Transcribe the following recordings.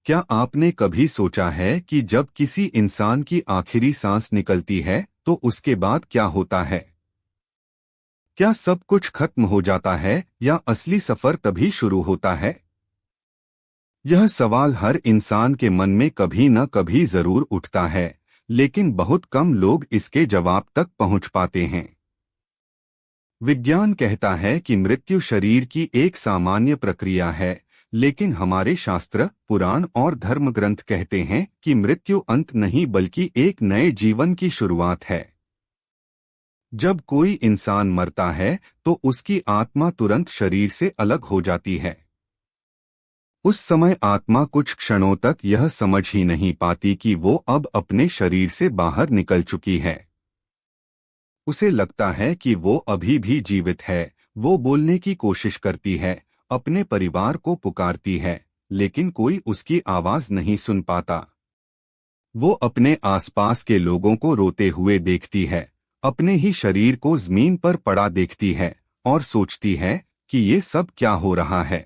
क्या आपने कभी सोचा है कि जब किसी इंसान की आखिरी सांस निकलती है तो उसके बाद क्या होता है? क्या सब कुछ खत्म हो जाता है या असली सफर तभी शुरू होता है? यह सवाल हर इंसान के मन में कभी न कभी जरूर उठता है, लेकिन बहुत कम लोग इसके जवाब तक पहुंच पाते हैं। विज्ञान कहता है कि मृत्यु शरीर की एक सामान्य प्रक्रिया है, लेकिन हमारे शास्त्र, पुराण और धर्म ग्रंथ कहते हैं कि मृत्यु अंत नहीं बल्कि एक नए जीवन की शुरुआत है। जब कोई इंसान मरता है तो उसकी आत्मा तुरंत शरीर से अलग हो जाती है। उस समय आत्मा कुछ क्षणों तक यह समझ ही नहीं पाती कि वो अब अपने शरीर से बाहर निकल चुकी है। उसे लगता है कि वो अभी भी जीवित है, वो बोलने की कोशिश करती है, अपने परिवार को पुकारती है, लेकिन कोई उसकी आवाज नहीं सुन पाता। वो अपने आसपास के लोगों को रोते हुए देखती है, अपने ही शरीर को जमीन पर पड़ा देखती है और सोचती है कि ये सब क्या हो रहा है।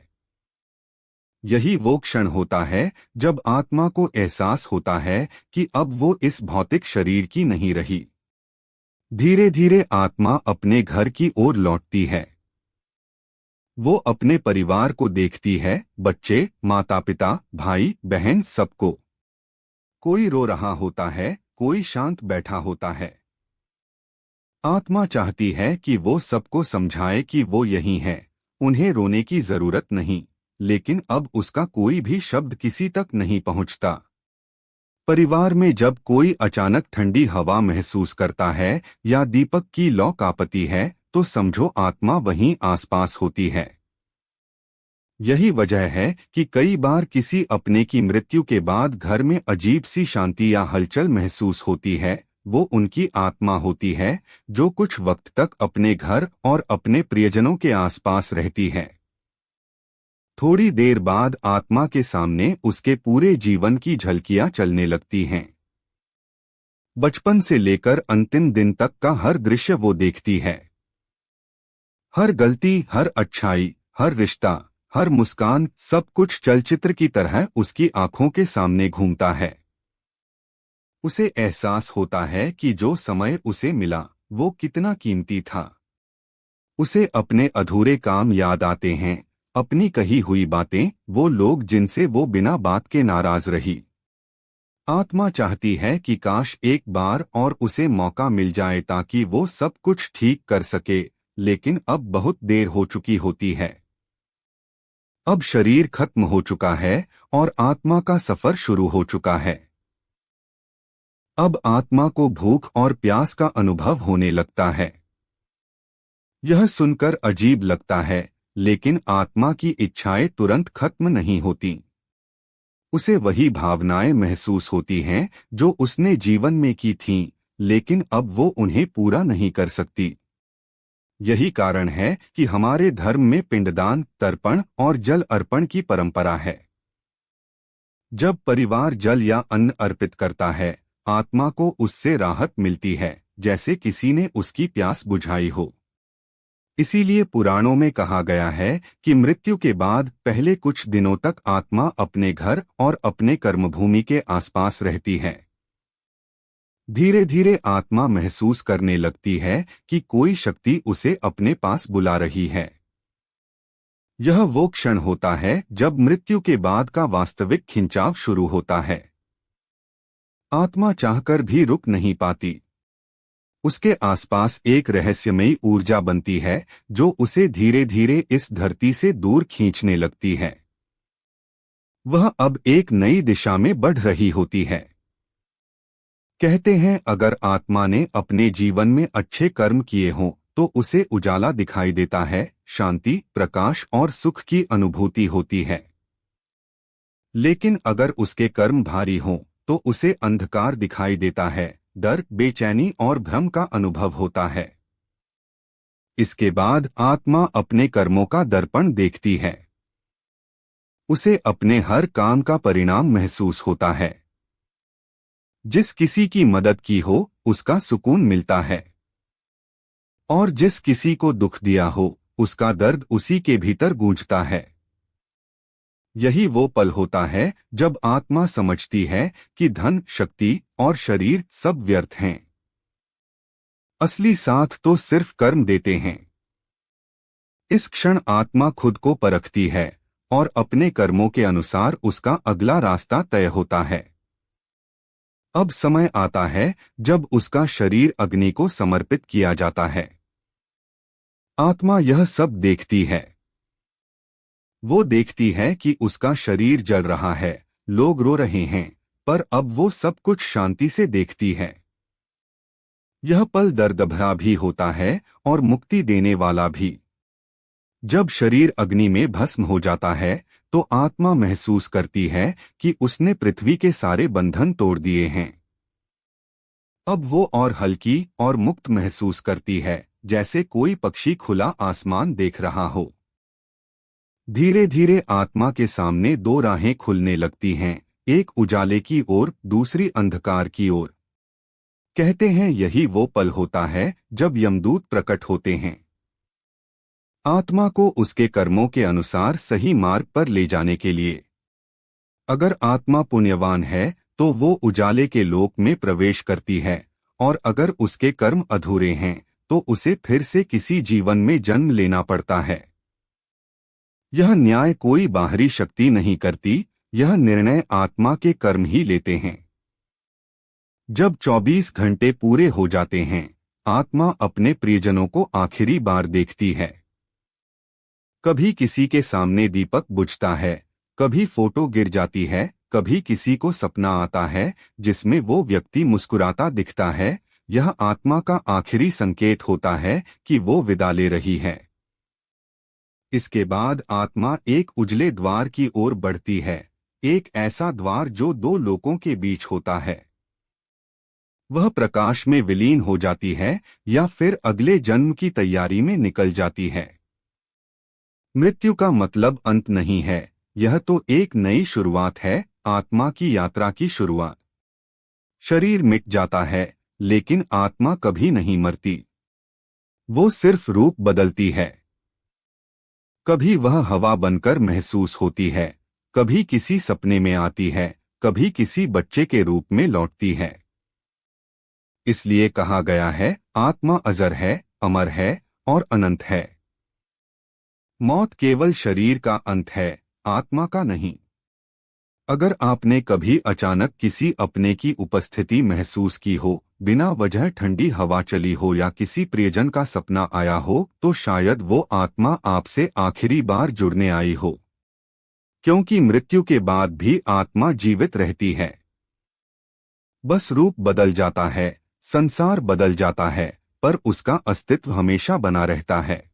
यही वो क्षण होता है जब आत्मा को एहसास होता है कि अब वो इस भौतिक शरीर की नहीं रही। धीरे धीरे आत्मा अपने घर की ओर लौटती है। वो अपने परिवार को देखती है, बच्चे, माता पिता, भाई बहन, सबको। कोई रो रहा होता है, कोई शांत बैठा होता है। आत्मा चाहती है कि वो सबको समझाए कि वो यही है, उन्हें रोने की जरूरत नहीं, लेकिन अब उसका कोई भी शब्द किसी तक नहीं पहुंचता। परिवार में जब कोई अचानक ठंडी हवा महसूस करता है या दीपक की लौ कांपती है तो समझो आत्मा वहीं आसपास होती है। यही वजह है कि कई बार किसी अपने की मृत्यु के बाद घर में अजीब सी शांति या हलचल महसूस होती है। वो उनकी आत्मा होती है जो कुछ वक्त तक अपने घर और अपने प्रियजनों के आसपास रहती है। थोड़ी देर बाद आत्मा के सामने उसके पूरे जीवन की झलकियां चलने लगती हैं। बचपन से लेकर अंतिम दिन तक का हर दृश्य वो देखती है। हर गलती, हर अच्छाई, हर रिश्ता, हर मुस्कान, सब कुछ चलचित्र की तरह उसकी आंखों के सामने घूमता है। उसे एहसास होता है कि जो समय उसे मिला वो कितना कीमती था। उसे अपने अधूरे काम याद आते हैं, अपनी कही हुई बातें, वो लोग जिनसे वो बिना बात के नाराज रही। आत्मा चाहती है कि काश एक बार और उसे मौका मिल जाए ताकि वो सब कुछ ठीक कर सके, लेकिन अब बहुत देर हो चुकी होती है। अब शरीर खत्म हो चुका है और आत्मा का सफर शुरू हो चुका है। अब आत्मा को भूख और प्यास का अनुभव होने लगता है। यह सुनकर अजीब लगता है, लेकिन आत्मा की इच्छाएं तुरंत खत्म नहीं होती। उसे वही भावनाएं महसूस होती हैं जो उसने जीवन में की थीं, लेकिन अब वो उन्हें पूरा नहीं कर सकती। यही कारण है कि हमारे धर्म में पिंडदान, तर्पण और जल अर्पण की परंपरा है। जब परिवार जल या अन्न अर्पित करता है, आत्मा को उससे राहत मिलती है, जैसे किसी ने उसकी प्यास बुझाई हो। इसीलिए पुराणों में कहा गया है कि मृत्यु के बाद पहले कुछ दिनों तक आत्मा अपने घर और अपने कर्मभूमि के आसपास रहती है। धीरे धीरे आत्मा महसूस करने लगती है कि कोई शक्ति उसे अपने पास बुला रही है। यह वो क्षण होता है जब मृत्यु के बाद का वास्तविक खिंचाव शुरू होता है। आत्मा चाहकर भी रुक नहीं पाती। उसके आसपास एक रहस्यमयी ऊर्जा बनती है जो उसे धीरे धीरे इस धरती से दूर खींचने लगती है। वह अब एक नई दिशा में बढ़ रही होती है। कहते हैं अगर आत्मा ने अपने जीवन में अच्छे कर्म किए हों तो उसे उजाला दिखाई देता है, शांति, प्रकाश और सुख की अनुभूति होती है। लेकिन अगर उसके कर्म भारी हों तो उसे अंधकार दिखाई देता है, डर, बेचैनी और भ्रम का अनुभव होता है। इसके बाद आत्मा अपने कर्मों का दर्पण देखती है। उसे अपने हर काम का परिणाम महसूस होता है। जिस किसी की मदद की हो उसका सुकून मिलता है, और जिस किसी को दुख दिया हो उसका दर्द उसी के भीतर गूंजता है। यही वो पल होता है जब आत्मा समझती है कि धन, शक्ति और शरीर सब व्यर्थ हैं। असली साथ तो सिर्फ कर्म देते हैं। इस क्षण आत्मा खुद को परखती है और अपने कर्मों के अनुसार उसका अगला रास्ता तय होता है। अब समय आता है जब उसका शरीर अग्नि को समर्पित किया जाता है। आत्मा यह सब देखती है। वो देखती है कि उसका शरीर जल रहा है, लोग रो रहे हैं, पर अब वो सब कुछ शांति से देखती है। यह पल दर्दभरा भी होता है और मुक्ति देने वाला भी। जब शरीर अग्नि में भस्म हो जाता है तो आत्मा महसूस करती है कि उसने पृथ्वी के सारे बंधन तोड़ दिए हैं। अब वो और हल्की और मुक्त महसूस करती है, जैसे कोई पक्षी खुला आसमान देख रहा हो। धीरे धीरे आत्मा के सामने दो राहें खुलने लगती हैं, एक उजाले की ओर, दूसरी अंधकार की ओर। कहते हैं यही वो पल होता है जब यमदूत प्रकट होते हैं, आत्मा को उसके कर्मों के अनुसार सही मार्ग पर ले जाने के लिए। अगर आत्मा पुण्यवान है तो वो उजाले के लोक में प्रवेश करती है, और अगर उसके कर्म अधूरे हैं तो उसे फिर से किसी जीवन में जन्म लेना पड़ता है। यह न्याय कोई बाहरी शक्ति नहीं करती, यह निर्णय आत्मा के कर्म ही लेते हैं। जब 24 घंटे पूरे हो जाते हैं, आत्मा अपने प्रियजनों को आखिरी बार देखती है। कभी किसी के सामने दीपक बुझता है, कभी फोटो गिर जाती है, कभी किसी को सपना आता है जिसमें वो व्यक्ति मुस्कुराता दिखता है। यह आत्मा का आखिरी संकेत होता है कि वो विदा ले रही है। इसके बाद आत्मा एक उजले द्वार की ओर बढ़ती है, एक ऐसा द्वार जो दो लोकों के बीच होता है। वह प्रकाश में विलीन हो जाती है या फिर अगले जन्म की तैयारी में निकल जाती है। मृत्यु का मतलब अंत नहीं है, यह तो एक नई शुरुआत है, आत्मा की यात्रा की शुरुआत। शरीर मिट जाता है लेकिन आत्मा कभी नहीं मरती। वो सिर्फ रूप बदलती है। कभी वह हवा बनकर महसूस होती है, कभी किसी सपने में आती है, कभी किसी बच्चे के रूप में लौटती है। इसलिए कहा गया है, आत्मा अजर है, अमर है और अनंत है। मौत केवल शरीर का अंत है, आत्मा का नहीं। अगर आपने कभी अचानक किसी अपने की उपस्थिति महसूस की हो, बिना वजह ठंडी हवा चली हो या किसी प्रियजन का सपना आया हो, तो शायद वो आत्मा आपसे आखिरी बार जुड़ने आई हो। क्योंकि मृत्यु के बाद भी आत्मा जीवित रहती है। बस रूप बदल जाता है, संसार बदल जाता है, पर उसका अस्तित्व हमेशा बना रहता है।